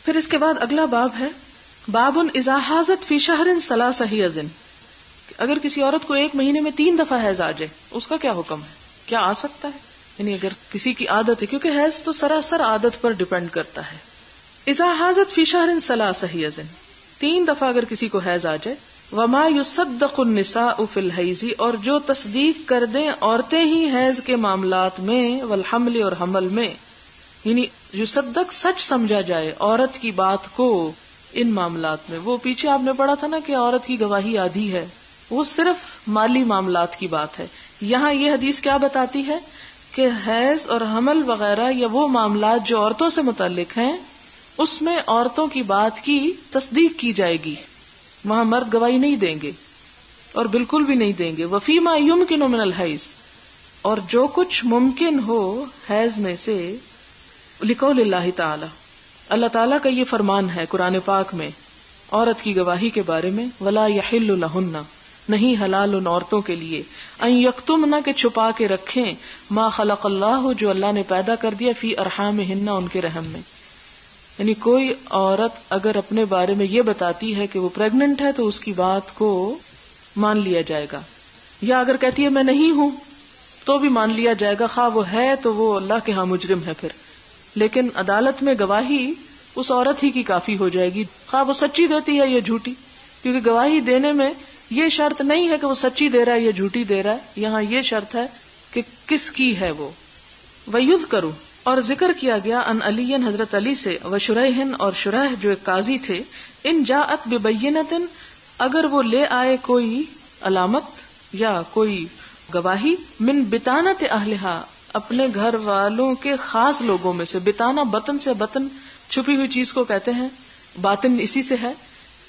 پھر اس کے بعد اگلا باب ہے باب اذا حاضت فی شہر ثلاث حیض، اگر کسی عورت کو ایک مہینے میں 3 دفعہ حیض آ جائے اس کا کیا حکم ہے، کیا آ سکتا ہے؟ یعنی اگر کسی کی عادت ہے، کیونکہ حیض تو سراسر عادت پر ڈیپینڈ کرتا ہے. اذا حاضت فی شہر ثلاث حیض، 3 دفعہ اگر کسی کو حیض آ جائے. وما یصدق النساء فی الحیض، اور جو تصدیق کر دیں عورتیں ہی حیض کے معاملات میں، والحمل اور حمل میں، یعنی یصدق سچ سمجھا جائے عورت کی بات کو ان معاملات میں. وہ پیچھے آپ نے پڑھا تھا نا کہ عورت کی گواہی آدھی ہے، وہ صرف مالی معاملات کی بات ہے. یہاں یہ حدیث کیا بتاتی ہے کہ حیض اور حمل وغیرہ یا وہ معاملات جو عورتوں سے متعلق ہیں اس میں عورتوں کی بات کی تصدیق کی جائے گی، وہاں مرد گواہی نہیں دیں گے اور بالکل بھی نہیں دیں گے. وفیما یمکن من الحیض، اور جو کچھ ممکن ہو حیض میں سے، لقول اللہ تعالی، اللہ تعالیٰ کا یہ فرمان ہے قرآن پاک میں عورت کی گواہی کے بارے میں، ولا یحل لہن، نہیں حلال ان عورتوں کے لیے، ان یکتمن، کہ چھپا کے رکھیں، ما خلق اللہ، جو اللہ نے پیدا کر دیا، فی ارحامہن، ان کے رحم میں. یعنی کوئی عورت اگر اپنے بارے میں یہ بتاتی ہے کہ وہ پریگننٹ ہے تو اس کی بات کو مان لیا جائے گا، یا اگر کہتی ہے میں نہیں ہوں تو بھی مان لیا جائے گا، خواہ وہ ہے تو وہ اللہ کے ہاں مجرم ہے پھر. لیکن عدالت میں گواہی اس عورت ہی کی کافی ہو جائے گی، خواہ وہ سچی دیتی ہے یا جھوٹی، کیونکہ گواہی دینے میں یہ شرط نہیں ہے کہ وہ سچی دے رہا ہے یا جھوٹی دے رہا ہے، یہاں یہ شرط ہے کہ کس کی ہے وہ. وَيُذْكَرُ، اور ذکر کیا گیا، ان علی، حضرت علی سے، وشریح، اور شریح جو ایک قاضی تھے، ان جاءت ببینۃ، اگر وہ لے آئے کوئی علامت یا کوئی گواہی، من بطانۃ اہلہا، اپنے گھر والوں کے خاص لوگوں میں سے. بطانہ بطن سے، بطن چھپی ہوئی چیز کو کہتے ہیں، باطن اسی سے ہے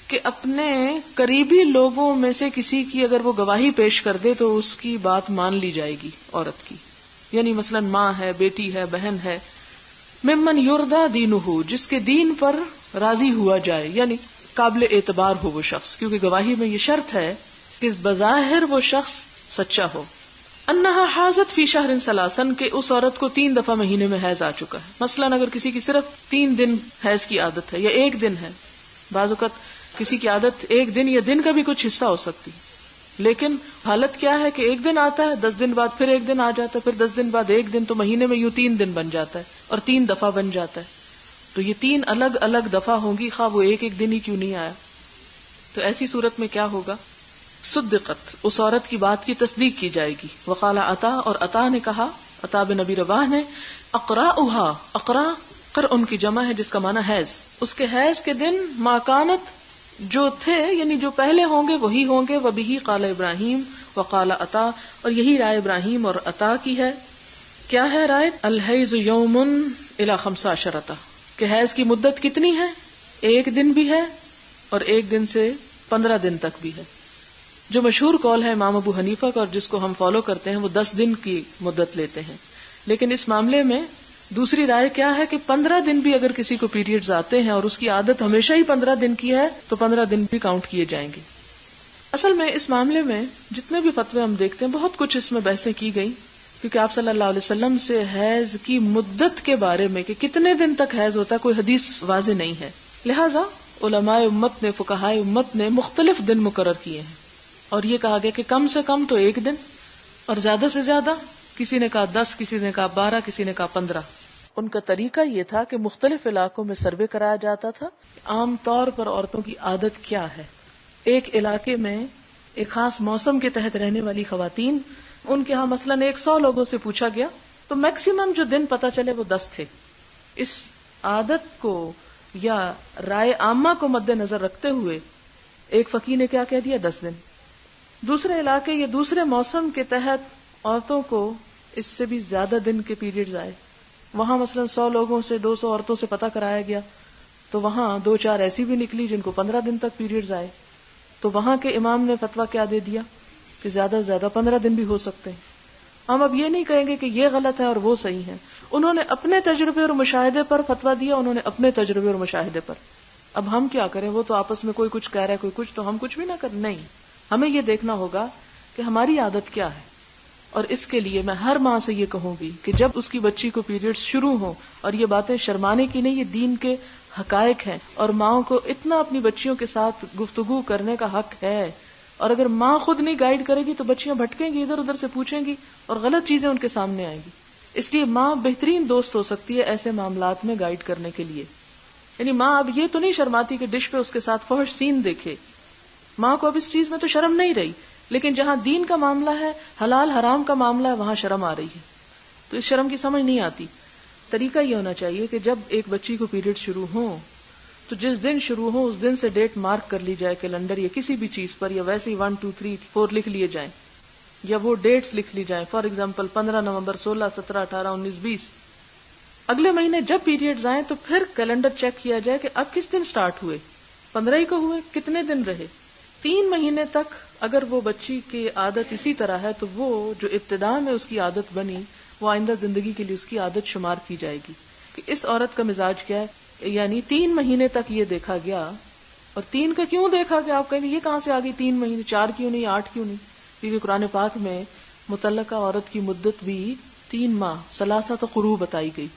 کہ اپنے قریبی لوگوں میں سے کسی کی اگر وہ گواہی پیش کر دے تو اس کی بات مان لی جائے گی عورت کی. یعنی مثلا ماں ہے، بیٹی ہے، بہن ہے. ممن یرضی دینہ، جس کے دین پر راضی ہوا جائے، یعنی قابل اعتبار ہو وہ شخص، کیونکہ گواہی میں یہ شرط ہے کہ بظاہر وہ شخص سچا ہو. انہا حاضت فی شہر ثلاثن، کہ اس عورت کو 3 دفعہ مہینے میں حیض آ چکا ہے. مثلا اگر کسی کی صرف 3 دن حیض کی عادت ہے یا 1 دن ہے، بعض اوقات کسی کی عادت 1 دن یا دن کا بھی کچھ حصہ ہو سکتی، لیکن حالت کیا ہے کہ 1 دن آتا ہے، 10 دن بعد پھر 1 دن آ جاتا ہے، پھر 10 دن بعد 1 دن، تو مہینے میں یوں 3 دن بن جاتا ہے اور 3 دفعہ بن جاتا ہے. تو یہ 3 الگ الگ دفعہ ہوں گی، خواہ وہ ایک دن ہی کیوں نہیں آیا. تو ایسی صورت میں کیا ہوگا؟ صدقت، اس عورت کی بات کی تصدیق کی جائے گی. وقال عطا، اور عطا نے کہا، عطا بن نبی رباح نے، اقراؤھا، اقرا قرء کی جمع ہے جس کا معنی حیض، اس کے حیض کے دن ما کانت، جو تھے یعنی جو پہلے ہوں گے وہی ہوں گے. وبہ قال ابراہیم وقال عطا، اور یہی رائے ابراہیم اور عطا کی ہے. کیا ہے رائے؟ الحیض یوم الی 15، کہ حیض کی مدت کتنی ہے؟ 1 دن بھی ہے اور 1 دن سے 15 دن تک بھی ہے. جو مشہور قول ہے امام ابو حنیفہ کا اور جس کو ہم فالو کرتے ہیں، وہ 10 دن کی مدت لیتے ہیں. لیکن اس معاملے میں دوسری رائے کیا ہے کہ 15 دن بھی اگر کسی کو پیریڈز آتے ہیں اور اس کی عادت ہمیشہ ہی 15 دن کی ہے تو 15 دن بھی کاؤنٹ کیے جائیں گے. اصل میں اس معاملے میں جتنے بھی فتوے ہم دیکھتے ہیں، بہت کچھ اس میں بحثیں کی گئی، کیونکہ آپ صلی اللہ علیہ وسلم سے حیض کی مدت کے بارے میں کہ کتنے دن تک حیض ہوتا ہے کوئی حدیث واضح نہیں ہے. لہٰذا علماء امت نے، فقہائے امت نے مختلف دن مقرر کیے ہیں، اور یہ کہا گیا کہ کم سے کم تو 1 دن، اور زیادہ سے زیادہ کسی نے کہا 10، کسی نے کہا 12، کسی نے کہا 15. ان کا طریقہ یہ تھا کہ مختلف علاقوں میں سروے کرایا جاتا تھا، عام طور پر عورتوں کی عادت کیا ہے. ایک علاقے میں ایک خاص موسم کے تحت رہنے والی خواتین، ان کے ہاں مثلاً 100 لوگوں سے پوچھا گیا تو میکسیمم جو دن پتا چلے وہ 10 تھے. اس عادت کو یا رائے عامہ کو مد نظر رکھتے ہوئے ایک فقیہ نے کیا کہہ دیا؟ 10 دن. دوسرے علاقے یا دوسرے موسم کے تحت عورتوں کو اس سے بھی زیادہ دن کے پیریڈز آئے. وہاں مثلا 100 لوگوں سے 200 عورتوں سے پتہ کرایا گیا تو وہاں 2-4 ایسی بھی نکلی جن کو 15 دن تک پیریڈز آئے. تو وہاں کے امام نے فتویٰ کیا دے دیا کہ زیادہ سے زیادہ 15 دن بھی ہو سکتے ہیں. ہم اب یہ نہیں کہیں گے کہ یہ غلط ہے اور وہ صحیح ہے. انہوں نے اپنے تجربے اور مشاہدے پر فتویٰ دیا، انہوں نے اپنے تجربے اور مشاہدے پر. اب ہم کیا کریں؟ وہ تو آپس میں کوئی کچھ کہہ رہا ہے، کوئی کچھ، تو ہم کچھ بھی نہ کریں. نہیں، ہمیں یہ دیکھنا ہوگا کہ ہماری عادت کیا ہے. اور اس کے لیے میں ہر ماں سے یہ کہوں گی کہ جب اس کی بچی کو پیریڈز شروع ہوں، اور یہ باتیں شرمانے کی نہیں، یہ دین کے حقائق ہیں، اور ماؤں کو اتنا اپنی بچیوں کے ساتھ گفتگو کرنے کا حق ہے، اور اگر ماں خود نہیں گائیڈ کرے گی تو بچیاں بھٹکیں گی، ادھر ادھر سے پوچھیں گی اور غلط چیزیں ان کے سامنے آئیں گی. اس لیے ماں بہترین دوست ہو سکتی ہے ایسے معاملات میں گائیڈ کرنے کے لیے. یعنی ماں اب یہ تو نہیں شرماتی کہ ڈش پہ اس کے ساتھ فحش سین دیکھے، ماں کو اب اس چیز میں تو شرم نہیں رہی، لیکن جہاں دین کا معاملہ ہے، حلال حرام کا معاملہ ہے، وہاں شرم آ رہی ہے. تو اس شرم کی سمجھ نہیں آتی. طریقہ یہ ہونا چاہیے کہ جب ایک بچی کو پیریڈ شروع ہوں تو جس دن شروع ہو اس دن سے ڈیٹ مارک کر لی جائے کیلنڈر یا کسی بھی چیز پر، یا ویسے ہی 1 2 3 4 لکھ لیے جائیں، یا وہ ڈیٹس لکھ لی جائیں. فار ایگزامپل 15 نومبر 16 17 18 19 20. اگلے مہینے جب پیریڈز آئیں تو پھر کیلنڈر چیک کیا جائے کہ اب کس دن سٹارٹ ہوئے، 15 ہی کو ہوئے، کتنے دن رہے. 3 مہینے تک اگر وہ بچی کی عادت اسی طرح ہے تو وہ جو ابتدا میں اس کی عادت بنی وہ آئندہ زندگی کے لیے اس کی عادت شمار کی جائے گی کہ اس عورت کا مزاج کیا ہے. یعنی 3 مہینے تک یہ دیکھا گیا. اور 3 کا کیوں دیکھا گیا؟ آپ کہیں گے یہ کہاں سے آ گئی 3 مہینے، 4 کیوں نہیں، 8 کیوں نہیں؟ کیونکہ قرآن پاک میں مطلقہ عورت کی مدت بھی 3 ماہ ثلاثۃ قروء بتائی گئی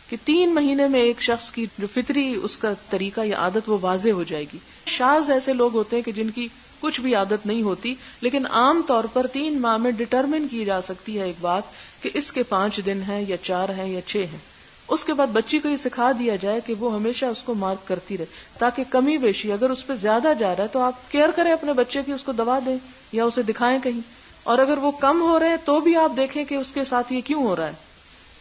کہ 3 مہینے میں ایک شخص کی جو فطری اس کا طریقہ یا عادت وہ واضح ہو جائے گی. شاذ ایسے لوگ ہوتے ہیں کہ جن کی کچھ بھی عادت نہیں ہوتی، لیکن عام طور پر 3 ماہ میں ڈٹرمن کی جا سکتی ہے ایک بات کہ اس کے 5 دن ہیں یا 4 ہیں یا 6 ہیں. اس کے بعد بچی کو یہ سکھا دیا جائے کہ وہ ہمیشہ اس کو مارک کرتی رہے تاکہ کمی بیشی اگر اس پہ زیادہ جا رہا ہے تو آپ کیئر کریں اپنے بچے کی، اس کو دوا دیں یا اسے دکھائیں کہیں، اور اگر وہ کم ہو رہے ہیں تو بھی آپ دیکھیں کہ اس کے ساتھ یہ کیوں ہو رہا ہے.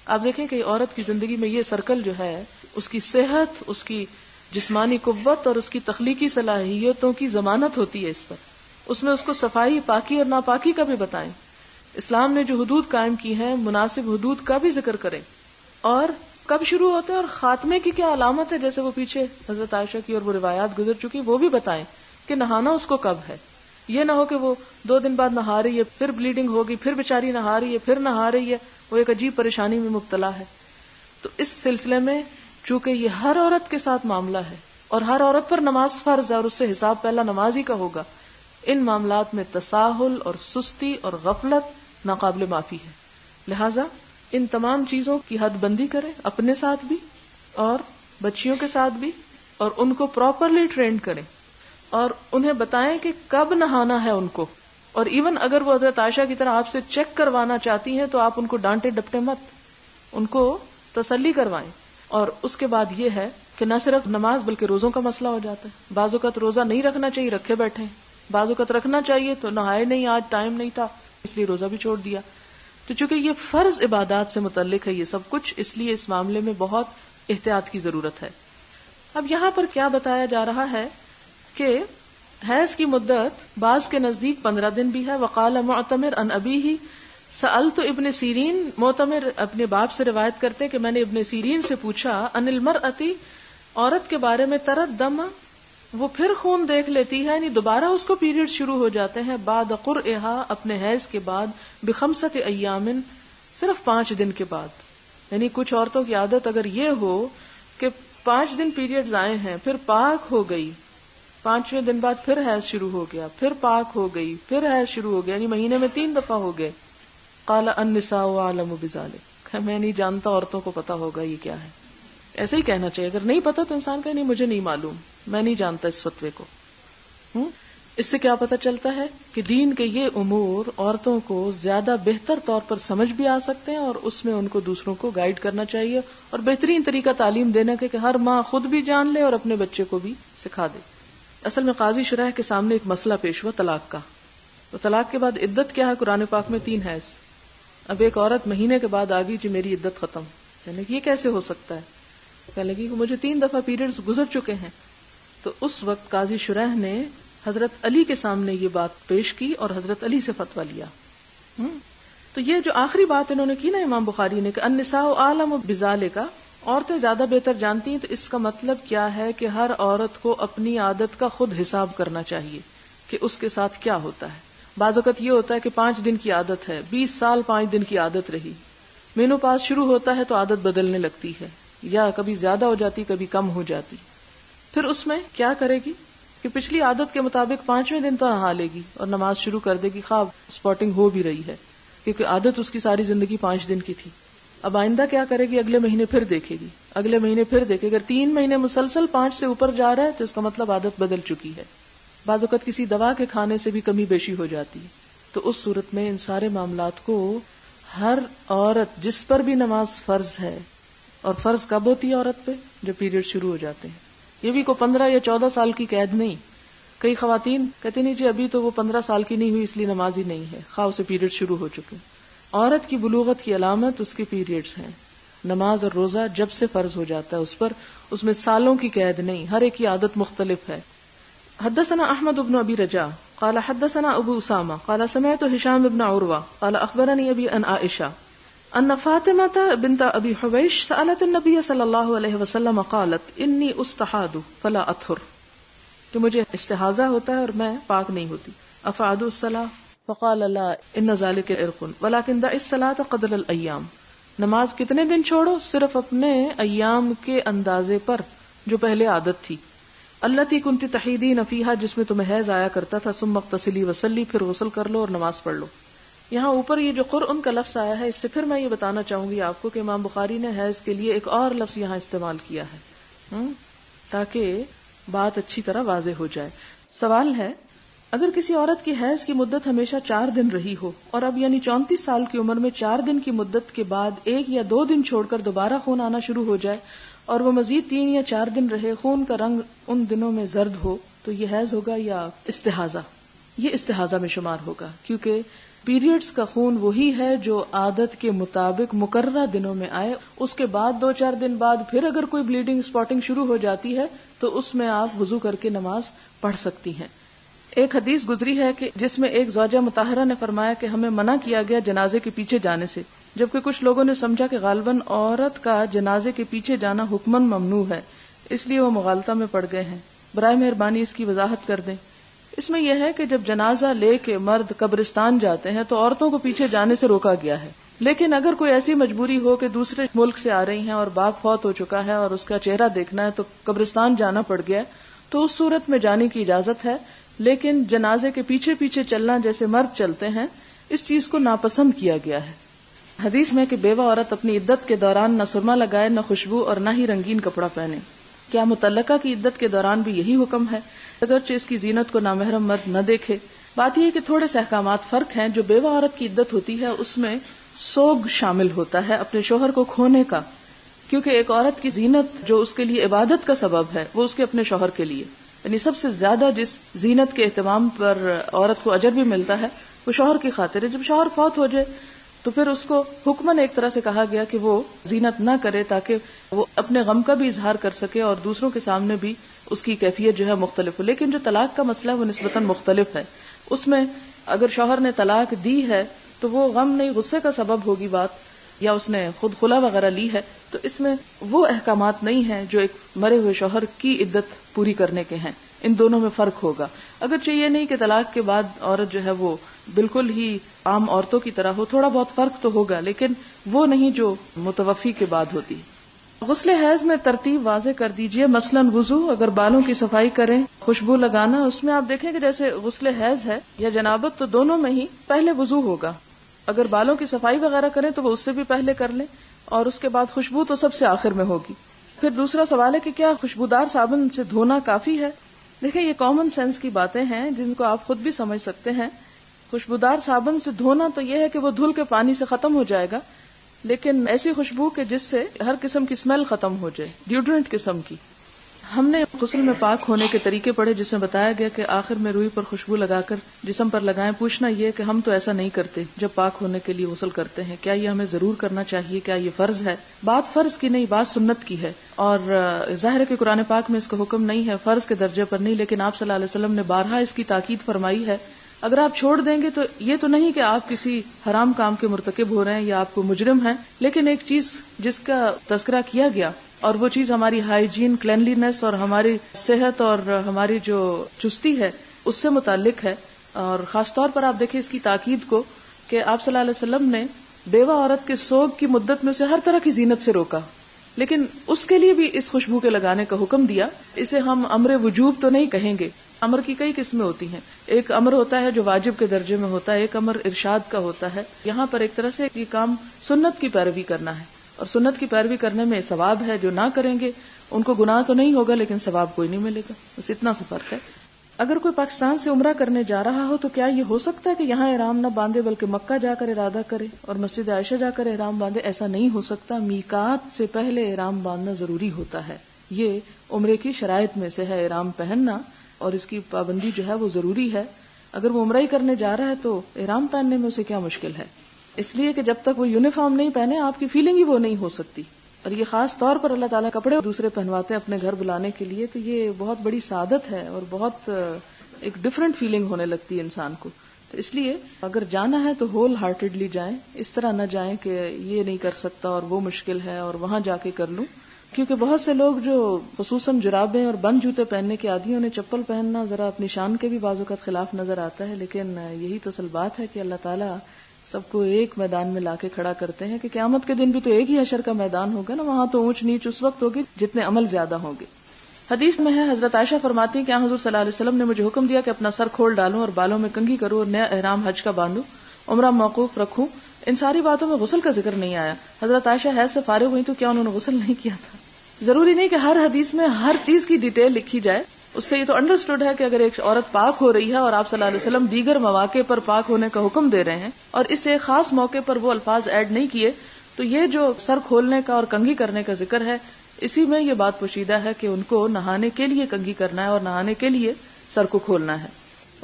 آپ دیکھیں کہ عورت کی زندگی میں یہ سرکل جو ہے اس کی صحت، اس کی جسمانی قوت اور اس کی تخلیقی صلاحیتوں کی ضمانت ہوتی ہے اس پر. اس میں اس کو صفائی، پاکی اور ناپاکی کا بھی بتائیں. اسلام نے جو حدود قائم کی ہیں مناسب حدود کا بھی ذکر کریں، اور کب شروع ہوتے ہیں اور خاتمے کی کیا علامت ہے، جیسے وہ پیچھے حضرت عائشہ کی اور وہ روایات گزر چکی وہ بھی بتائیں کہ نہانا اس کو کب ہے. یہ نہ ہو کہ وہ 2 دن بعد نہا رہی ہے، پھر بلیڈنگ ہوگی، پھر بیچاری نہا رہی ہے، پھر نہا رہی ہے، وہ ایک عجیب پریشانی میں مبتلا ہے. تو اس سلسلے میں چونکہ یہ ہر عورت کے ساتھ معاملہ ہے اور ہر عورت پر نماز فرض ہے اور اس سے حساب پہلا نماز ہی کا ہوگا، ان معاملات میں تساہل اور سستی اور غفلت ناقابل معافی ہے. لہذا ان تمام چیزوں کی حد بندی کریں، اپنے ساتھ بھی اور بچیوں کے ساتھ بھی، اور ان کو پراپرلی ٹرینڈ کریں اور انہیں بتائیں کہ کب نہانا ہے ان کو. اور ایون اگر وہ حضرت عائشہ کی طرح آپ سے چیک کروانا چاہتی ہیں تو آپ ان کو ڈانٹے ڈپٹے مت، ان کو تسلی کروائیں. اور اس کے بعد یہ ہے کہ نہ صرف نماز بلکہ روزوں کا مسئلہ ہو جاتا ہے. بعض اوقات روزہ نہیں رکھنا چاہیے، رکھے بیٹھے، بعض اوقات رکھنا چاہیے تو نہائے نہیں، آج ٹائم نہیں تھا اس لیے روزہ بھی چھوڑ دیا. تو چونکہ یہ فرض عبادات سے متعلق ہے یہ سب کچھ، اس لیے اس معاملے میں بہت احتیاط کی ضرورت ہے. اب یہاں پر کیا بتایا جا رہا ہے کہ حیض کی مدت بعض کے نزدیک 15 دن بھی ہے. وقال معتمر عن ابیہ سألت ابن سیرین، معتمر اپنے باپ سے روایت کرتے کہ میں نے ابن سیرین سے پوچھا عن المرأة، عورت کے بارے میں، تردم، وہ پھر خون دیکھ لیتی ہے، یعنی دوبارہ اس کو پیریڈ شروع ہو جاتے ہیں، بعد قرئها، اپنے حیض کے بعد، ب5 ایام، صرف 5 دن کے بعد. یعنی کچھ عورتوں کی عادت اگر یہ ہو کہ 5 دن پیریڈز آئے ہیں پھر پاک ہو گئی، 5ویں دن بعد پھر حیض شروع ہو گیا، پھر پاک ہو گئی، پھر حیض شروع ہو گیا، یعنی مہینے میں 3 دفعہ ہو گئے. قال النساء اعلم بذلک، میں نہیں جانتا، عورتوں کو پتا ہوگا یہ کیا ہے. ایسے ہی کہنا چاہیے، اگر نہیں پتا تو انسان کہے نہیں مجھے نہیں معلوم، میں نہیں جانتا اس فتوے کو. اس سے کیا پتا چلتا ہے کہ دین کے یہ امور عورتوں کو زیادہ بہتر طور پر سمجھ بھی آ سکتے ہیں اور اس میں ان کو دوسروں کو گائیڈ کرنا چاہیے اور بہترین طریقہ تعلیم دینے کا کہ ہر ماں خود بھی جان لے اور اپنے بچے کو بھی سکھا دے. اصل میں قاضی شرح کے سامنے ایک مسئلہ پیش ہوا طلاق کا. تو طلاق کے بعد عدت کیا ہے؟ قرآن پاک میں 3 حیض. اب ایک عورت مہینے کے بعد آ گئی جی میری عدت ختم، یعنی کہ یہ کیسے ہو سکتا ہے؟ کہنے لگی کہ مجھے 3 دفعہ پیریڈز گزر چکے ہیں. تو اس وقت قاضی شرح نے حضرت علی کے سامنے یہ بات پیش کی اور حضرت علی سے فتویٰ لیا. تو یہ جو آخری بات انہوں نے کی نا امام بخاری نے کہ النساء اعلم بذالک، عورتیں زیادہ بہتر جانتی ہیں، تو اس کا مطلب کیا ہے کہ ہر عورت کو اپنی عادت کا خود حساب کرنا چاہیے کہ اس کے ساتھ کیا ہوتا ہے. بعض اوقات یہ ہوتا ہے کہ 5 دن کی عادت ہے، 20 سال 5 دن کی عادت رہی، مینو پاس شروع ہوتا ہے تو عادت بدلنے لگتی ہے، یا کبھی زیادہ ہو جاتی کبھی کم ہو جاتی. پھر اس میں کیا کرے گی کہ پچھلی عادت کے مطابق 5ویں دن تو نہا لے گی اور نماز شروع کر دے گی، خواب اسپاٹنگ ہو بھی رہی ہے کیونکہ عادت اس کی ساری زندگی 5 دن کی تھی. اب آئندہ کیا کرے گی؟ اگلے مہینے پھر دیکھے گی، اگلے مہینے پھر دیکھے گی۔ اگر 3 مہینے مسلسل 5 سے اوپر جا رہا ہے تو اس کا مطلب عادت بدل چکی ہے۔ بعض اوقات کسی دوا کے کھانے سے بھی کمی بیشی ہو جاتی ہے، تو اس صورت میں ان سارے معاملات کو ہر عورت جس پر بھی نماز فرض ہے، اور فرض کب ہوتی ہے عورت پہ؟ جب پیریڈ شروع ہو جاتے ہیں۔ یہ بھی کوئی 15 یا 14 سال کی قید نہیں۔ کئی خواتین کہتی نہیں جی ابھی تو وہ 15 سال کی نہیں ہوئی اس لیے نماز ہی نہیں ہے، خواہ اسے پیریڈ شروع ہو چکے۔ عورت کی بلوغت کی علامت اس کے پیریڈز ہیں۔ نماز اور روزہ جب سے فرض ہو جاتا ہے اس پر، اس میں سالوں کی قید نہیں، ہر ایک کی عادت مختلف ہے۔ حدثنا احمد بن ابی رجاء قال حدثنا ابو اسامہ قال سمعت هشام بن عروہ قال اخبرني ابي عن عائشہ ان فاطمہ بنت ابی حبیش سألت النبی صلی اللہ علیہ وسلم قالت انی استحاض فلا اطہر، کہ مجھے استحاضہ ہوتا ہے اور میں پاک نہیں ہوتی، افعد الصلاۃ فقال لا ان ذلك عرق ولكن دع الصلاۃ قدر الایام، نماز کتنے دن چھوڑو؟ صرف اپنے ایام کے اندازے پر جو پہلے عادت تھی، التی کنتی تحیدین فیہا، جس میں تمہیں حیض آیا کرتا تھا، ثم اغتسلی وصلی، پھر غسل کر لو اور نماز پڑھ لو۔ یہاں اوپر یہ جو قرء کا لفظ آیا ہے، اس سے پھر میں یہ بتانا چاہوں گی آپ کو کہ امام بخاری نے حیض کے لیے ایک اور لفظ یہاں استعمال کیا ہے تاکہ بات اچھی طرح واضح ہو جائے۔ سوال ہے، اگر کسی عورت کی حیض کی مدت ہمیشہ 4 دن رہی ہو اور اب یعنی 34 سال کی عمر میں 4 دن کی مدت کے بعد 1 یا 2 دن چھوڑ کر دوبارہ خون آنا شروع ہو جائے اور وہ مزید 3 یا 4 دن رہے، خون کا رنگ ان دنوں میں زرد ہو، تو یہ حیض ہوگا یا استحاضہ؟ یہ استحاضہ میں شمار ہوگا، کیونکہ پیریڈز کا خون وہی ہے جو عادت کے مطابق مقررہ دنوں میں آئے، اس کے بعد 2-4 دن بعد پھر اگر کوئی بلیڈنگ اسپاٹنگ شروع ہو جاتی ہے تو اس میں آپ وضو کر کے نماز پڑھ سکتی ہیں۔ ایک حدیث گزری ہے کہ جس میں ایک زوجہ مطہرہ نے فرمایا کہ ہمیں منع کیا گیا جنازے کے پیچھے جانے سے، جبکہ کچھ لوگوں نے سمجھا کہ غالباً عورت کا جنازے کے پیچھے جانا حکماً ممنوع ہے، اس لیے وہ مغالطہ میں پڑ گئے ہیں۔ برائے مہربانی اس کی وضاحت کر دیں۔ اس میں یہ ہے کہ جب جنازہ لے کے مرد قبرستان جاتے ہیں تو عورتوں کو پیچھے جانے سے روکا گیا ہے، لیکن اگر کوئی ایسی مجبوری ہو کہ دوسرے ملک سے آ رہی ہیں اور باپ فوت ہو چکا ہے اور اس کا چہرہ دیکھنا ہے تو قبرستان جانا پڑ گیا، تو اس صورت میں جانے کی اجازت ہے، لیکن جنازے کے پیچھے پیچھے چلنا جیسے مرد چلتے ہیں اس چیز کو ناپسند کیا گیا ہے۔ حدیث میں کہ بیوہ عورت اپنی عدت کے دوران نہ سرما لگائے، نہ خوشبو اور نہ ہی رنگین کپڑا پہنے۔ کیا متعلقہ کی عدت کے دوران بھی یہی حکم ہے؟ اگرچہ اس کی زینت کو نامحرم مرد نہ دیکھے۔ بات یہ ہے کہ تھوڑے سے احکامات فرق ہیں۔ جو بیوہ عورت کی عدت ہوتی ہے اس میں سوگ شامل ہوتا ہے اپنے شوہر کو کھونے کا، کیونکہ ایک عورت کی زینت جو اس کے لیے عبادت کا سبب ہے وہ اس کے اپنے شوہر کے لیے، یعنی سب سے زیادہ جس زینت کے اہتمام پر عورت کو اجر بھی ملتا ہے وہ شوہر کی خاطر ہے۔ جب شوہر فوت ہو جائے تو پھر اس کو حکماً ایک طرح سے کہا گیا کہ وہ زینت نہ کرے تاکہ وہ اپنے غم کا بھی اظہار کر سکے اور دوسروں کے سامنے بھی اس کی کیفیت جو ہے مختلف ہو۔ لیکن جو طلاق کا مسئلہ ہے وہ نسبتاً مختلف ہے۔ اس میں اگر شوہر نے طلاق دی ہے تو وہ غم نہیں غصے کا سبب ہوگی بات، یا اس نے خود خلا وغیرہ لی ہے، تو اس میں وہ احکامات نہیں ہیں جو ایک مرے ہوئے شوہر کی عدت پوری کرنے کے ہیں۔ ان دونوں میں فرق ہوگا۔ اگرچہ یہ نہیں کہ طلاق کے بعد عورت جو ہے وہ بالکل ہی عام عورتوں کی طرح ہو، تھوڑا بہت فرق تو ہوگا، لیکن وہ نہیں جو متوفی کے بعد ہوتی۔ غسل حیض میں ترتیب واضح کر دیجئے، مثلاً وضو، اگر بالوں کی صفائی کریں، خوشبو لگانا، اس میں آپ دیکھیں کہ جیسے غسل حیض ہے یا جنابت تو دونوں میں ہی پہلے وضو ہوگا۔ اگر بالوں کی صفائی وغیرہ کریں تو وہ اس سے بھی پہلے کر لیں، اور اس کے بعد خوشبو تو سب سے آخر میں ہوگی۔ پھر دوسرا سوال ہے کہ کیا خوشبودار صابن سے دھونا کافی ہے؟ دیکھیں یہ کامن سینس کی باتیں ہیں جن کو آپ خود بھی سمجھ سکتے ہیں۔ خوشبودار صابن سے دھونا تو یہ ہے کہ وہ دھل کے پانی سے ختم ہو جائے گا، لیکن ایسی خوشبو کہ جس سے ہر قسم کی اسمیل ختم ہو جائے، ڈیوڈرنٹ قسم کی۔ ہم نے غسل میں پاک ہونے کے طریقے پڑھے جس میں بتایا گیا کہ آخر میں روئی پر خوشبو لگا کر جسم پر لگائیں۔ پوچھنا یہ کہ ہم تو ایسا نہیں کرتے جب پاک ہونے کے لیے غسل کرتے ہیں، کیا یہ ہمیں ضرور کرنا چاہیے؟ کیا یہ فرض ہے؟ بات فرض کی نہیں، بات سنت کی ہے، اور ظاہر ہے کہ قرآن پاک میں اس کا حکم نہیں ہے، فرض کے درجے پر نہیں، لیکن آپ صلی اللہ علیہ وسلم نے بارہا اس کی تاکید فرمائی ہے۔ اگر آپ چھوڑ دیں گے تو یہ تو نہیں کہ آپ کسی حرام کام کے مرتکب ہو رہے ہیں یا آپ کو مجرم ہیں، لیکن ایک چیز جس کا تذکرہ کیا گیا اور وہ چیز ہماری ہائیجین، کلینلینس اور ہماری صحت اور ہماری جو چستی ہے اس سے متعلق ہے۔ اور خاص طور پر آپ دیکھیں اس کی تاکید کو کہ آپ صلی اللہ علیہ وسلم نے بیوہ عورت کے سوگ کی مدت میں اسے ہر طرح کی زینت سے روکا، لیکن اس کے لیے بھی اس خوشبو کے لگانے کا حکم دیا۔ اسے ہم امر وجوب تو نہیں کہیں گے، امر کی کئی قسمیں ہوتی ہیں۔ ایک امر ہوتا ہے جو واجب کے درجے میں ہوتا ہے، ایک امر ارشاد کا ہوتا ہے۔ یہاں پر ایک طرح سے یہ کام سنت کی پیروی کرنا ہے۔ اور سنت کی پیروی کرنے میں ثواب ہے، جو نہ کریں گے ان کو گناہ تو نہیں ہوگا لیکن ثواب کوئی نہیں ملے گا، بس اتنا سا فرق ہے۔ اگر کوئی پاکستان سے عمرہ کرنے جا رہا ہو تو کیا یہ ہو سکتا ہے کہ یہاں احرام نہ باندھے بلکہ مکہ جا کر ارادہ کرے اور مسجد عائشہ جا کر احرام باندھے؟ ایسا نہیں ہو سکتا، میقات سے پہلے احرام باندھنا ضروری ہوتا ہے، یہ عمرے کی شرائط میں سے ہے احرام پہننا، اور اس کی پابندی جو ہے وہ ضروری ہے۔ اگر وہ عمرہ ہی کرنے جا رہا ہے تو احرام پہننے میں اسے کیا مشکل ہے؟ اس لیے کہ جب تک وہ یونیفارم نہیں پہنے آپ کی فیلنگ ہی وہ نہیں ہو سکتی، اور یہ خاص طور پر اللہ تعالیٰ کپڑے دوسرے پہنواتے ہیں اپنے گھر بلانے کے لیے، تو یہ بہت بڑی سعادت ہے اور بہت ایک ڈفرنٹ فیلنگ ہونے لگتی ہے انسان کو۔ تو اس لیے اگر جانا ہے تو ہول ہارٹیڈلی جائیں، اس طرح نہ جائیں کہ یہ نہیں کر سکتا اور وہ مشکل ہے اور وہاں جا کے کر لوں، کیونکہ بہت سے لوگ جو خصوصاً جرابیں اور بند جوتے پہننے کے عادی ہیں، انہیں چپل پہننا ذرا اپنی شان کے بھی بعض اوقات خلاف نظر آتا ہے، لیکن یہی تو اصل بات ہے کہ اللہ تعالیٰ سب کو ایک میدان میں لا کے کھڑا کرتے ہیں کہ قیامت کے دن بھی تو ایک ہی حشر کا میدان ہوگا نا، وہاں تو اونچ نیچ اس وقت ہوگی جتنے عمل زیادہ ہوں گے۔ حدیث میں ہے، حضرت عائشہ فرماتی ہیں کہ حضور صلی اللہ علیہ وسلم نے مجھے حکم دیا کہ اپنا سر کھول ڈالوں اور بالوں میں کنگھی کروں اور نیا احرام حج کا باندھوں، عمرہ موقوف رکھوں۔ ان ساری باتوں میں غسل کا ذکر نہیں آیا۔ حضرت عائشہ حیض سے فارغ ہوئی تو کیا انہوں نے غسل نہیں کیا تھا؟ ضروری نہیں کہ ہر حدیث میں ہر چیز کی ڈیٹیل لکھی جائے، اس سے یہ تو انڈرسٹوڈ ہے کہ اگر ایک عورت پاک ہو رہی ہے اور آپ صلی اللہ علیہ وسلم دیگر مواقع پر پاک ہونے کا حکم دے رہے ہیں اور اس سے خاص موقع پر وہ الفاظ ایڈ نہیں کیے، تو یہ جو سر کھولنے کا اور کنگھی کرنے کا ذکر ہے، اسی میں یہ بات پوشیدہ ہے کہ ان کو نہانے کے لیے کنگھی کرنا ہے اور نہانے کے لیے سر کو کھولنا ہے۔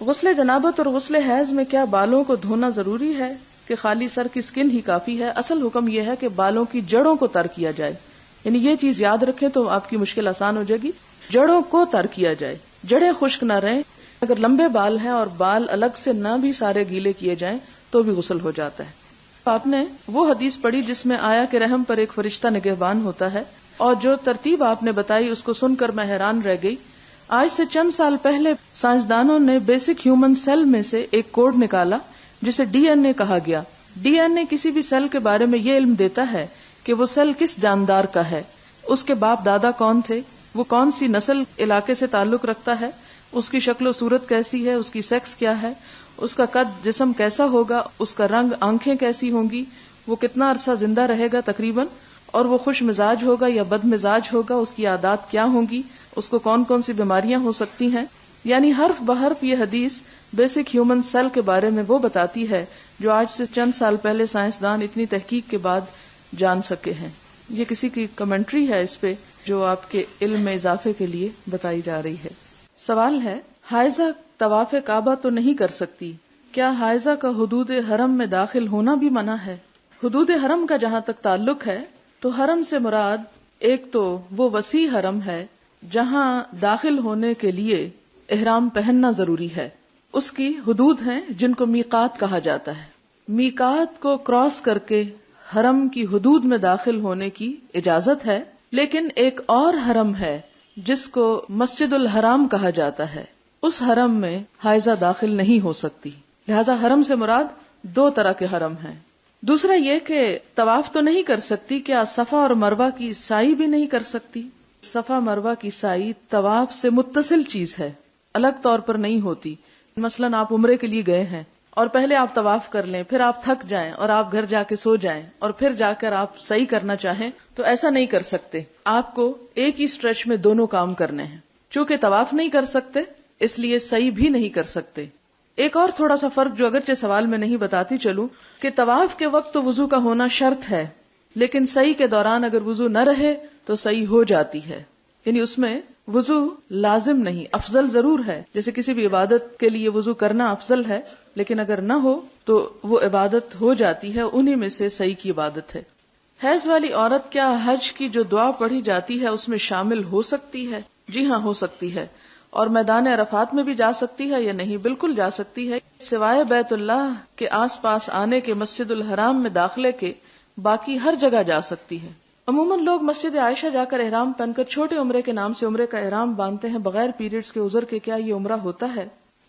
غسل جنابت اور غسل حیض میں کیا بالوں کو دھونا ضروری ہے کہ خالی سر کی سکن ہی کافی ہے؟ اصل حکم یہ ہے کہ بالوں کی جڑوں کو تر کیا جائے، یعنی یہ چیز یاد رکھیں تو آپ کی مشکل آسان ہو جائے گی، جڑوں کو تر کیا جائے، جڑیں خشک نہ رہیں۔ اگر لمبے بال ہیں اور بال الگ سے نہ بھی سارے گیلے کیے جائیں تو بھی غسل ہو جاتا ہے۔ آپ نے وہ حدیث پڑھی جس میں آیا کہ رحم پر ایک فرشتہ نگہبان ہوتا ہے، اور جو ترتیب آپ نے بتائی اس کو سن کر میں حیران رہ گئی۔ آج سے چند سال پہلے سائنسدانوں نے بیسک ہیومن سیل میں سے ایک کوڈ نکالا جسے ڈی این اے کہا گیا۔ ڈی این اے کسی بھی سیل کے بارے میں یہ علم دیتا ہے کہ وہ سیل کس جاندار کا ہے، اس کے باپ دادا کون تھے، وہ کون سی نسل علاقے سے تعلق رکھتا ہے، اس کی شکل و صورت کیسی ہے، اس کی سیکس کیا ہے، اس کا قد جسم کیسا ہوگا، اس کا رنگ، آنکھیں کیسی ہوں گی، وہ کتنا عرصہ زندہ رہے گا تقریباً، اور وہ خوش مزاج ہوگا یا بد مزاج ہوگا، اس کی عادات کیا ہوں گی، اس کو کون کون سی بیماریاں ہو سکتی ہیں۔ یعنی حرف بحرف یہ حدیث بیسک ہیومن سیل کے بارے میں وہ بتاتی ہے جو آج سے چند سال پہلے سائنسدان اتنی تحقیق کے بعد جان سکے ہیں۔ یہ کسی کی کمنٹری ہے اس پہ جو آپ کے علم میں اضافے کے لیے بتائی جا رہی ہے۔ سوال ہے، حائضہ طواف کعبہ تو نہیں کر سکتی، کیا حائضہ کا حدود حرم میں داخل ہونا بھی منع ہے؟ حدود حرم کا جہاں تک تعلق ہے تو حرم سے مراد ایک تو وہ وسیع حرم ہے جہاں داخل ہونے کے لیے احرام پہننا ضروری ہے، اس کی حدود ہیں جن کو میقات کہا جاتا ہے۔ میقات کو کراس کر کے حرم کی حدود میں داخل ہونے کی اجازت ہے، لیکن ایک اور حرم ہے جس کو مسجد الحرام کہا جاتا ہے، اس حرم میں حائضہ داخل نہیں ہو سکتی۔ لہذا حرم سے مراد دو طرح کے حرم ہیں۔ دوسرا یہ کہ طواف تو نہیں کر سکتی، کیا صفا اور مروہ کی سعی بھی نہیں کر سکتی؟ صفا مروہ کی سعی طواف سے متصل چیز ہے، الگ طور پر نہیں ہوتی۔ مثلاً آپ عمرے کے لیے گئے ہیں اور پہلے آپ طواف کر لیں، پھر آپ تھک جائیں اور آپ گھر جا کے سو جائیں اور پھر جا کر آپ سعی کرنا چاہیں تو ایسا نہیں کر سکتے۔ آپ کو ایک ہی سٹریچ میں دونوں کام کرنے ہیں۔ چونکہ طواف نہیں کر سکتے اس لیے سعی بھی نہیں کر سکتے۔ ایک اور تھوڑا سا فرق جو اگرچہ سوال میں نہیں بتاتی چلوں کہ طواف کے وقت تو وضو کا ہونا شرط ہے، لیکن سعی کے دوران اگر وضو نہ رہے تو سعی ہو جاتی ہے، یعنی اس میں وضو لازم نہیں، افضل ضرور ہے، جیسے کسی بھی عبادت کے لیے وضو کرنا افضل ہے، لیکن اگر نہ ہو تو وہ عبادت ہو جاتی ہے، انہی میں سے سعی کی عبادت ہے۔ حیض والی عورت کیا حج کی جو دعا پڑھی جاتی ہے اس میں شامل ہو سکتی ہے؟ جی ہاں، ہو سکتی ہے، اور میدان عرفات میں بھی جا سکتی ہے یا نہیں؟ بالکل جا سکتی ہے، سوائے بیت اللہ کے آس پاس آنے کے، مسجد الحرام میں داخلے کے، باقی ہر جگہ جا سکتی ہے۔ عموماً لوگ مسجد عائشہ جا کر احرام پہن کر چھوٹے عمرے کے نام سے عمرے کا احرام باندھتے ہیں بغیر پیریڈز کے عذر کے، کیا یہ عمرہ ہوتا ہے؟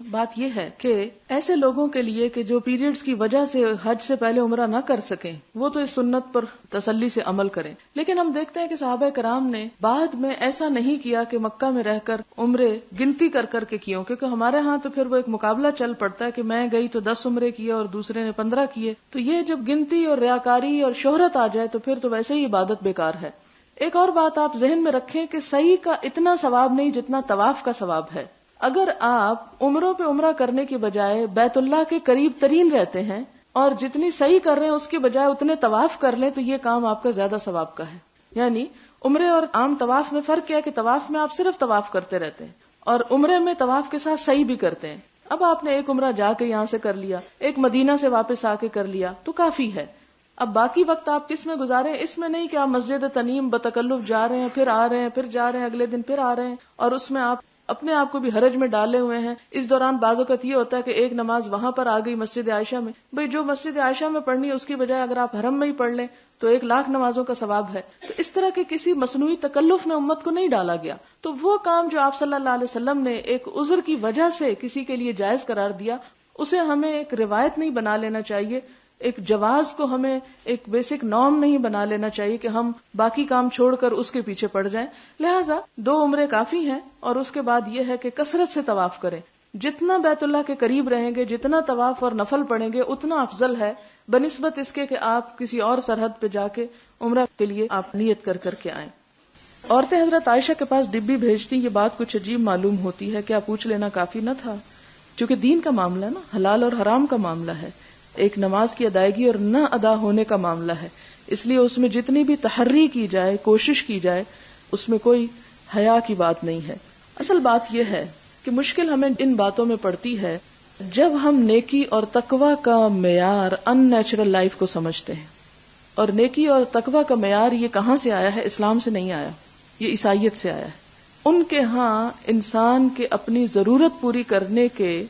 بات یہ ہے کہ ایسے لوگوں کے لیے کہ جو پیریڈز کی وجہ سے حج سے پہلے عمرہ نہ کر سکیں، وہ تو اس سنت پر تسلی سے عمل کریں. لیکن ہم دیکھتے ہیں کہ صحابہ کرام نے بعد میں ایسا نہیں کیا کہ مکہ میں رہ کر عمرے گنتی کر کر کے کیوں، کیونکہ ہمارے ہاں تو پھر وہ ایک مقابلہ چل پڑتا ہے کہ میں گئی تو 10 عمرے کیے اور دوسرے نے 15 کیے. تو یہ جب گنتی اور ریاکاری اور شہرت آ جائے تو پھر تو ویسے ہی عبادت بیکار ہے. ایک اور بات آپ ذہن میں رکھیں کہ سعی کا اتنا ثواب نہیں جتنا طواف کا ثواب ہے. اگر آپ عمروں پہ عمرہ کرنے کے بجائے بیت اللہ کے قریب ترین رہتے ہیں اور جتنی صحیح کر رہے ہیں اس کے بجائے اتنے طواف کر لیں تو یہ کام آپ کا زیادہ ثواب کا ہے. یعنی عمرے اور عام طواف میں فرق کیا ہے کہ طواف میں آپ صرف طواف کرتے رہتے ہیں اور عمرے میں طواف کے ساتھ صحیح بھی کرتے ہیں. اب آپ نے ایک عمرہ جا کے یہاں سے کر لیا، ایک مدینہ سے واپس آ کے کر لیا تو کافی ہے. اب باقی وقت آپ کس میں گزارے؟ اس میں نہیں کہ آپ مسجد تنیم بتکلف جا رہے ہیں، پھر آ رہے ہیں، پھر جا رہے ہیں، اگلے دن پھر آ رہے ہیں، اور اس میں آپ اپنے آپ کو بھی حرج میں ڈالے ہوئے ہیں. اس دوران بعض اوقات یہ ہوتا ہے کہ ایک نماز وہاں پر آ گئی مسجد عائشہ میں، بھئی جو مسجد عائشہ میں پڑھنی ہے اس کی بجائے اگر آپ حرم میں ہی پڑھ لیں تو 1,00,000 نمازوں کا ثواب ہے. تو اس طرح کے کسی مصنوعی تکلف میں امت کو نہیں ڈالا گیا. تو وہ کام جو آپ صلی اللہ علیہ وسلم نے ایک عذر کی وجہ سے کسی کے لیے جائز قرار دیا، اسے ہمیں ایک روایت نہیں بنا لینا چاہیے، ایک جواز کو ہمیں ایک بیسک نارم نہیں بنا لینا چاہیے کہ ہم باقی کام چھوڑ کر اس کے پیچھے پڑ جائیں. لہٰذا 2 عمرے کافی ہیں اور اس کے بعد یہ ہے کہ کثرت سے طواف کریں. جتنا بیت اللہ کے قریب رہیں گے، جتنا طواف اور نفل پڑھیں گے اتنا افضل ہے بنسبت اس کے کہ آپ کسی اور سرحد پہ جا کے عمرہ کے لیے آپ نیت کر کر کے آئیں. عورتیں حضرت عائشہ کے پاس ڈبی بھیجتی، یہ بات کچھ عجیب معلوم ہوتی ہے. کیا پوچھ لینا کافی نہ تھا؟ چونکہ دین کا معاملہ ہے نا، حلال اور حرام کا معاملہ ہے، ایک نماز کی ادائیگی اور نہ ادا ہونے کا معاملہ ہے. اس لیے اس میں جتنی بھی تحری کی جائے، کوشش کی جائے، اس میں کوئی حیا کی بات نہیں ہے. اصل بات یہ ہے کہ مشکل ہمیں ان باتوں میں پڑتی ہے جب ہم نیکی اور تقوی کا معیار ان نیچرل لائف کو سمجھتے ہیں. اور نیکی اور تقوی کا معیار یہ کہاں سے آیا ہے؟ اسلام سے نہیں آیا، یہ عیسائیت سے آیا ہے. ان کے ہاں انسان کے اپنی ضرورت پوری کرنے کے،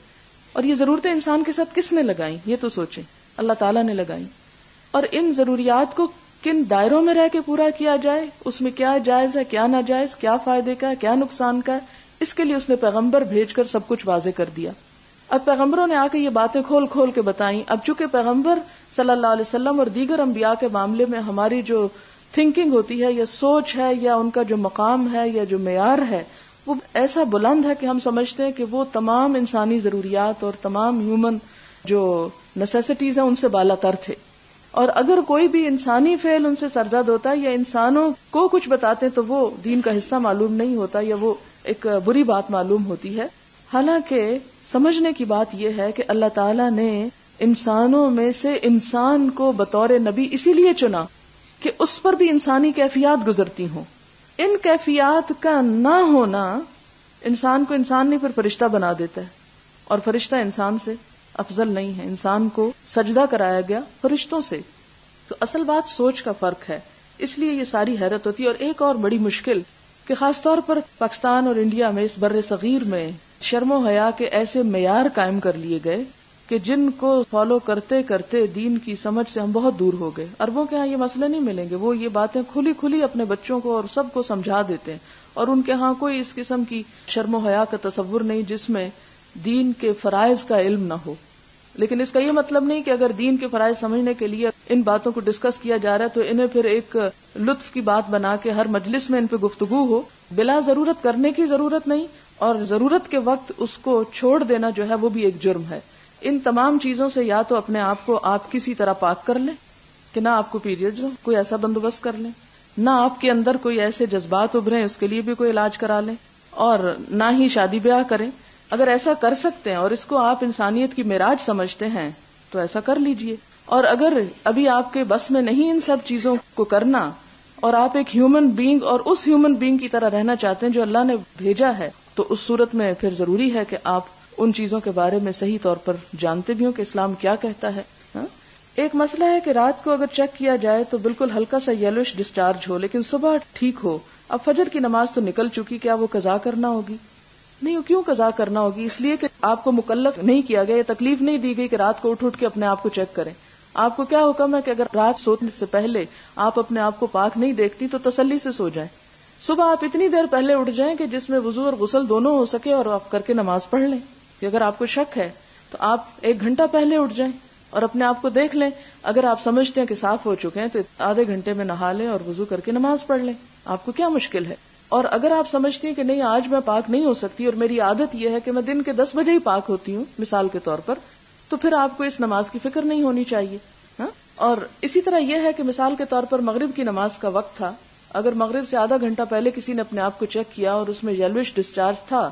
اور یہ ضرورتیں انسان کے ساتھ کس نے لگائیں؟ یہ تو سوچیں، اللہ تعالیٰ نے لگائیں. اور ان ضروریات کو کن دائروں میں رہ کے پورا کیا جائے، اس میں کیا جائز ہے، کیا ناجائز، کیا فائدے کا ہے، کیا نقصان کا ہے، اس کے لیے اس نے پیغمبر بھیج کر سب کچھ واضح کر دیا. اب پیغمبروں نے آ کے یہ باتیں کھول کھول کے بتائیں. اب چونکہ پیغمبر صلی اللہ علیہ وسلم اور دیگر انبیاء کے معاملے میں ہماری جو تھنکنگ ہوتی ہے یا سوچ ہے یا ان کا جو مقام ہے یا جو معیار ہے وہ ایسا بلند ہے کہ ہم سمجھتے ہیں کہ وہ تمام انسانی ضروریات اور تمام ہیومن جو نیسیسٹیز ہیں ان سے بالا تر تھے. اور اگر کوئی بھی انسانی فعل ان سے سرزد ہوتا ہے یا انسانوں کو کچھ بتاتے ہیں تو وہ دین کا حصہ معلوم نہیں ہوتا یا وہ ایک بری بات معلوم ہوتی ہے. حالانکہ سمجھنے کی بات یہ ہے کہ اللہ تعالیٰ نے انسانوں میں سے انسان کو بطور نبی اسی لیے چنا کہ اس پر بھی انسانی کیفیات گزرتی ہوں. ان کیفیات کا نہ ہونا انسان کو انسان نہیں پھر فرشتہ بنا دیتا ہے، اور فرشتہ انسان سے افضل نہیں ہے. انسان کو سجدہ کرایا گیا فرشتوں سے. تو اصل بات سوچ کا فرق ہے، اس لیے یہ ساری حیرت ہوتی ہے. اور ایک اور بڑی مشکل کہ خاص طور پر پاکستان اور انڈیا میں، اس بر صغیر میں شرم و حیا کے ایسے معیار قائم کر لیے گئے کہ جن کو فالو کرتے کرتے دین کی سمجھ سے ہم بہت دور ہو گئے. عربوں کے ہاں یہ مسئلے نہیں ملیں گے، وہ یہ باتیں کھلی کھلی اپنے بچوں کو اور سب کو سمجھا دیتے ہیں، اور ان کے ہاں کوئی اس قسم کی شرم و حیا کا تصور نہیں جس میں دین کے فرائض کا علم نہ ہو. لیکن اس کا یہ مطلب نہیں کہ اگر دین کے فرائض سمجھنے کے لیے ان باتوں کو ڈسکس کیا جا رہا ہے تو انہیں پھر ایک لطف کی بات بنا کے ہر مجلس میں ان پہ گفتگو ہو. بلا ضرورت کرنے کی ضرورت نہیں، اور ضرورت کے وقت اس کو چھوڑ دینا جو ہے وہ بھی ایک جرم ہے. ان تمام چیزوں سے یا تو اپنے آپ کو آپ کسی طرح پاک کر لیں کہ نہ آپ کو پیریڈز ہو، کوئی ایسا بندوبست کر لیں، نہ آپ کے اندر کوئی ایسے جذبات ابھریں اس کے لیے بھی کوئی علاج کرا لیں، اور نہ ہی شادی بیاہ کریں. اگر ایسا کر سکتے ہیں اور اس کو آپ انسانیت کی معراج سمجھتے ہیں تو ایسا کر لیجئے. اور اگر ابھی آپ کے بس میں نہیں ان سب چیزوں کو کرنا اور آپ ایک ہیومن بینگ اور اس ہیومن بینگ کی طرح رہنا چاہتے ہیں جو اللہ نے بھیجا ہے، تو اس صورت میں پھر ضروری ہے کہ آپ ان چیزوں کے بارے میں صحیح طور پر جانتے بھی ہوں کہ اسلام کیا کہتا ہے. ایک مسئلہ ہے کہ رات کو اگر چیک کیا جائے تو بالکل ہلکا سا یلوش ڈسچارج ہو لیکن صبح ٹھیک ہو. اب فجر کی نماز تو نکل چکی، کیا وہ قضا کرنا ہوگی؟ نہیں، کیوں قضا کرنا ہوگی؟ اس لیے کہ آپ کو مکلف نہیں کیا گیا، یہ تکلیف نہیں دی گئی کہ رات کو اٹھ کے اپنے آپ کو چیک کریں. آپ کو کیا حکم ہے کہ اگر رات سونے سے پہلے آپ اپنے آپ کو پاک نہیں دیکھتی تو تسلی سے سو جائیں. صبح آپ اتنی دیر پہلے اٹھ جائیں کہ جس میں وضو اور غسل دونوں ہو سکے اور آپ کر کے نماز پڑھ لیں. کہ اگر آپ کو شک ہے تو آپ 1 گھنٹہ پہلے اٹھ جائیں اور اپنے آپ کو دیکھ لیں. اگر آپ سمجھتے ہیں کہ صاف ہو چکے ہیں تو آدھے گھنٹے میں نہا لیں اور وضو کر کے نماز پڑھ لیں. آپ کو کیا مشکل ہے؟ اور اگر آپ سمجھتی ہیں کہ نہیں آج میں پاک نہیں ہو سکتی اور میری عادت یہ ہے کہ میں دن کے 10 بجے ہی پاک ہوتی ہوں مثال کے طور پر, تو پھر آپ کو اس نماز کی فکر نہیں ہونی چاہیے. اور اسی طرح یہ ہے کہ مثال کے طور پر مغرب کی نماز کا وقت تھا, اگر مغرب سے آدھا گھنٹہ پہلے کسی نے اپنے آپ کو چیک کیا اور اس میں یلوش ڈسچارج تھا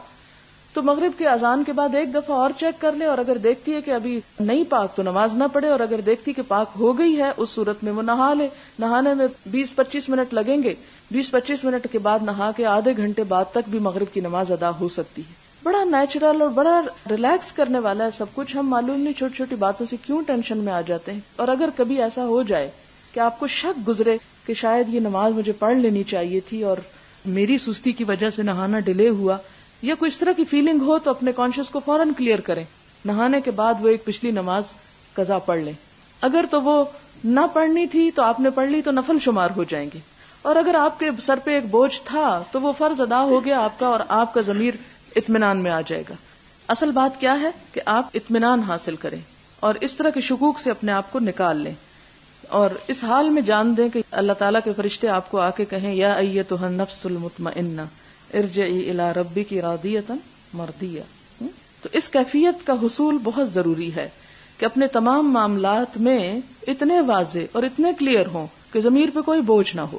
تو مغرب کے اذان کے بعد 1 دفعہ اور چیک کر لے, اور اگر دیکھتی ہے کہ ابھی نہیں پاک تو نماز نہ پڑھے, اور اگر دیکھتی کہ پاک ہو گئی ہے اس صورت میں وہ نہا لے. نہانے میں 20-25 منٹ لگیں گے, 20-25 منٹ کے بعد نہا کے آدھے گھنٹے بعد تک بھی مغرب کی نماز ادا ہو سکتی ہے. بڑا نیچرل اور بڑا ریلیکس کرنے والا ہے سب کچھ. ہم معلوم نہیں چھوٹی چھوٹی باتوں سے کیوں ٹینشن میں آ جاتے ہیں. اور اگر کبھی ایسا ہو جائے کہ آپ کو شک گزرے کہ شاید یہ نماز مجھے پڑھ لینی چاہیے تھی اور میری سستی کی وجہ سے نہانا ڈیلے ہوا, یا کوئی اس طرح کی فیلنگ ہو تو اپنے کانشیس کو فوراً کلیئر کریں. نہانے کے بعد وہ ایک پچھلی نماز قضا پڑھ لیں. اگر تو وہ نہ پڑھنی تھی تو آپ نے پڑھ لی تو نفل شمار ہو جائیں گے, اور اگر آپ کے سر پہ ایک بوجھ تھا تو وہ فرض ادا ہو گیا آپ کا, اور آپ کا ضمیر اطمینان میں آ جائے گا. اصل بات کیا ہے کہ آپ اطمینان حاصل کریں اور اس طرح کے شکوک سے اپنے آپ کو نکال لیں, اور اس حال میں جان دیں کہ اللہ تعالیٰ کے فرشتے آپ کو آ کے کہیں یا ایتھا النفس المطمئنہ ارجعی الی ربک راضیۃ مرضیہ. تو اس کیفیت کا حصول بہت ضروری ہے کہ اپنے تمام معاملات میں اتنے واضح اور اتنے کلیئر ہوں کہ ضمیر پہ کوئی بوجھ نہ ہو.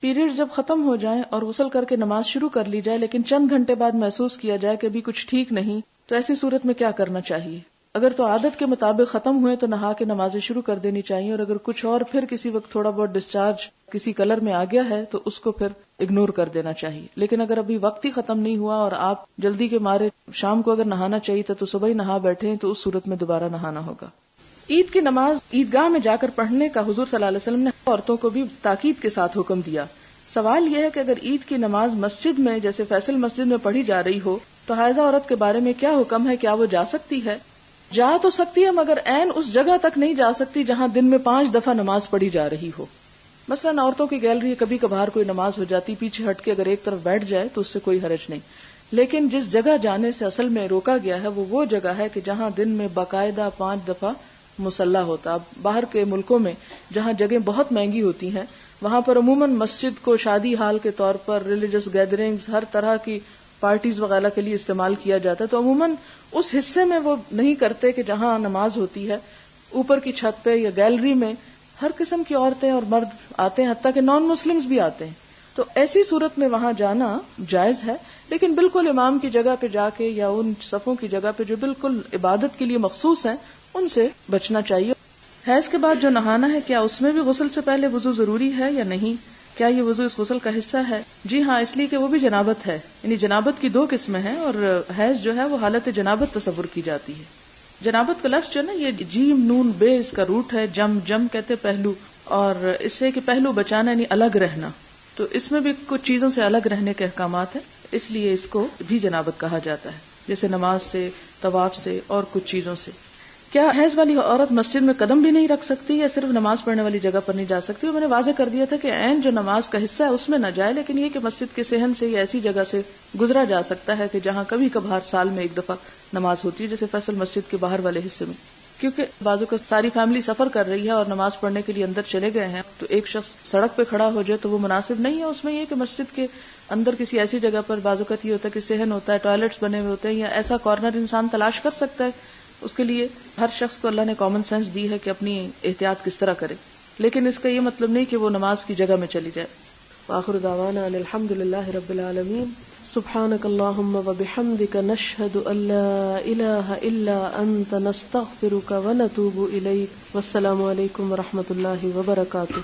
پیریڈ جب ختم ہو جائیں اور غسل کر کے نماز شروع کر لی جائے لیکن چند گھنٹے بعد محسوس کیا جائے کہ ابھی کچھ ٹھیک نہیں, تو ایسی صورت میں کیا کرنا چاہیے؟ اگر تو عادت کے مطابق ختم ہوئے تو نہا کے نمازیں شروع کر دینی چاہیے, اور اگر کچھ اور پھر کسی وقت تھوڑا بہت ڈسچارج کسی کلر میں آ گیا ہے تو اس کو پھر اگنور کر دینا چاہیے. لیکن اگر ابھی وقت ہی ختم نہیں ہوا اور آپ جلدی کے مارے شام کو اگر نہانا چاہیے تو صبح ہی نہا بیٹھے تو اس صورت میں دوبارہ نہانا ہوگا. عید کی نماز عیدگاہ میں جا کر پڑھنے کا حضور صلی اللہ علیہ وسلم نے عورتوں کو بھی تاکید کے ساتھ حکم دیا. سوال یہ ہے کہ اگر عید کی نماز مسجد میں جیسے فیصل مسجد میں پڑھی جا رہی ہو تو حائضہ عورت کے بارے میں کیا حکم ہے؟ کیا وہ جا سکتی ہے؟ جا تو سکتی ہے مگر عین اس جگہ تک نہیں جا سکتی جہاں دن میں 5 دفعہ نماز پڑھی جا رہی ہو. مثلا عورتوں کی گیلری کبھی کبھار کوئی نماز ہو جاتی, پیچھے ہٹ کے اگر ایک طرف بیٹھ جائے تو اس سے کوئی حرج نہیں, لیکن جس جگہ جانے سے اصل میں روکا گیا ہے وہ جگہ ہے کہ جہاں دن میں باقاعدہ 5 دفعہ مصلی ہوتا. اب باہر کے ملکوں میں جہاں جگہیں بہت مہنگی ہوتی ہیں وہاں پر عموماً مسجد کو شادی ہال کے طور پر, ریلیجس گیدرنگز, ہر طرح کی پارٹیز وغیرہ کے لیے استعمال کیا جاتا ہے. تو عموماً اس حصے میں وہ نہیں کرتے کہ جہاں نماز ہوتی ہے. اوپر کی چھت پہ یا گیلری میں ہر قسم کی عورتیں اور مرد آتے ہیں, حتیٰ کہ نان مسلمز بھی آتے ہیں. تو ایسی صورت میں وہاں جانا جائز ہے, لیکن بالکل امام کی جگہ پہ جا کے یا ان صفوں کی جگہ پہ جو بالکل عبادت کے لیے مخصوص ہیں ان سے بچنا چاہیے. حیض کے بعد جو نہانا ہے کیا اس میں بھی غسل سے پہلے وضو ضروری ہے یا نہیں؟ کیا یہ وضو اس غسل کا حصہ ہے؟ جی ہاں, اس لیے کہ وہ بھی جنابت ہے. یعنی جنابت کی 2 قسمیں ہیں اور حیض جو ہے وہ حالت جنابت تصور کی جاتی ہے. جنابت کا لفظ جو ہے نا یہ جیم نون بے اس کا روٹ ہے. جم کہتے پہلو, اور اس سے کہ پہلو بچانا یعنی الگ رہنا, تو اس میں بھی کچھ چیزوں سے الگ رہنے کے احکامات ہیں, اس لیے اس کو بھی جنابت کہا جاتا ہے, جیسے نماز سے, طواف سے اور کچھ چیزوں سے. کیا حیض والی عورت مسجد میں قدم بھی نہیں رکھ سکتی یا صرف نماز پڑھنے والی جگہ پر نہیں جا سکتی؟ میں نے واضح کر دیا تھا کہ عین جو نماز کا حصہ ہے اس میں نہ جائے, لیکن یہ کہ مسجد کے صحن سے یا ایسی جگہ سے گزرا جا سکتا ہے کہ جہاں کبھی کبھار سال میں 1 دفعہ نماز ہوتی ہے, جیسے فیصل مسجد کے باہر والے حصے میں. کیونکہ بازو کا ساری فیملی سفر کر رہی ہے اور نماز پڑھنے کے لیے اندر چلے گئے ہیں, تو ایک شخص سڑک پہ کھڑا ہو جائے تو وہ مناسب نہیں ہے. اس میں یہ کہ مسجد کے اندر کسی ایسی جگہ پر بازو کا یہ ہوتا ہے کہ صحن ہوتا ہے, ٹوائلٹس بنے ہوئے ہوتے ہیں, یا ایسا کارنر انسان تلاش کر سکتا ہے. اس کے لیے ہر شخص کو اللہ نے کامن سینس دی ہے کہ اپنی احتیاط کس طرح کرے, لیکن اس کا یہ مطلب نہیں کہ وہ نماز کی جگہ میں چلی جائے. وآخر دعوانا ان الحمد للہ رب العالمین. سبحانک اللہم وبحمدک نشہد ان لا الہ الا انت نستغفرک ونتوب الیک. والسلام علیکم ورحمۃ اللہ وبرکاتہ.